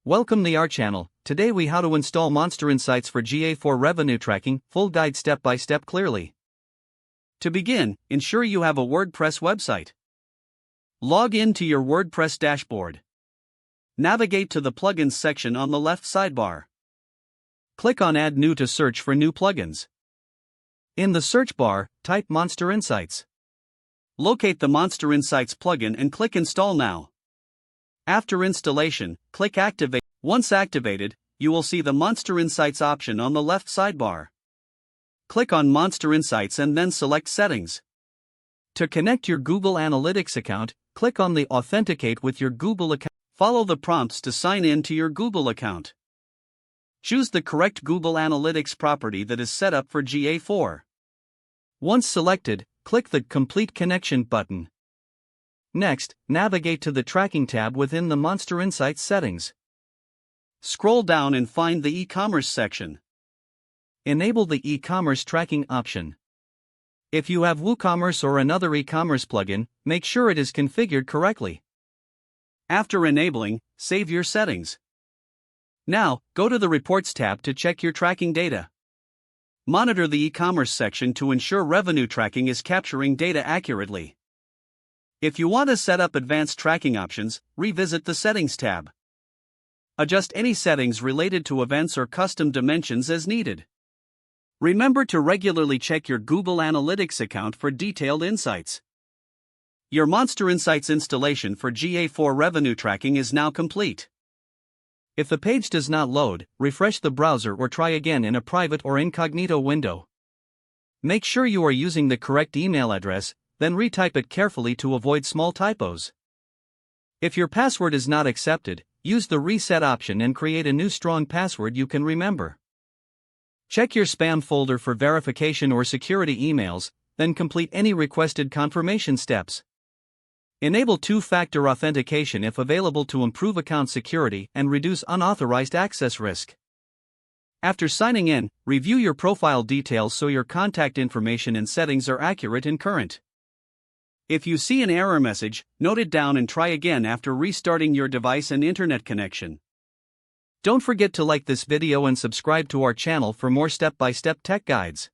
Welcome to our channel. Today we how to install MonsterInsights for GA4 revenue tracking, full guide step by step clearly. To begin, ensure you have a WordPress website. Log in to your WordPress dashboard. Navigate to the plugins section on the left sidebar. Click on Add New to search for new plugins. In the search bar, type MonsterInsights. Locate the MonsterInsights plugin and click Install Now. After installation, click Activate. Once activated, you will see the MonsterInsights option on the left sidebar. Click on MonsterInsights and then select Settings. To connect your Google Analytics account, click on the Authenticate with your Google account. Follow the prompts to sign in to your Google account. Choose the correct Google Analytics property that is set up for GA4. Once selected, click the Complete Connection button. Next, navigate to the Tracking tab within the MonsterInsights settings. Scroll down and find the e-commerce section. Enable the e-commerce tracking option. If you have WooCommerce or another e-commerce plugin, make sure it is configured correctly. After enabling, save your settings. Now, go to the Reports tab to check your tracking data. Monitor the e-commerce section to ensure revenue tracking is capturing data accurately. If you want to set up advanced tracking options, revisit the Settings tab. Adjust any settings related to events or custom dimensions as needed. Remember to regularly check your Google Analytics account for detailed insights. Your MonsterInsights installation for GA4 revenue tracking is now complete. If the page does not load, refresh the browser or try again in a private or incognito window. Make sure you are using the correct email address, then retype it carefully to avoid small typos. If your password is not accepted, use the Reset option and create a new strong password you can remember. Check your spam folder for verification or security emails, then complete any requested confirmation steps. Enable two-factor authentication if available to improve account security and reduce unauthorized access risk. After signing in, review your profile details so your contact information and settings are accurate and current. If you see an error message, note it down and try again after restarting your device and internet connection. Don't forget to like this video and subscribe to our channel for more step-by-step tech guides.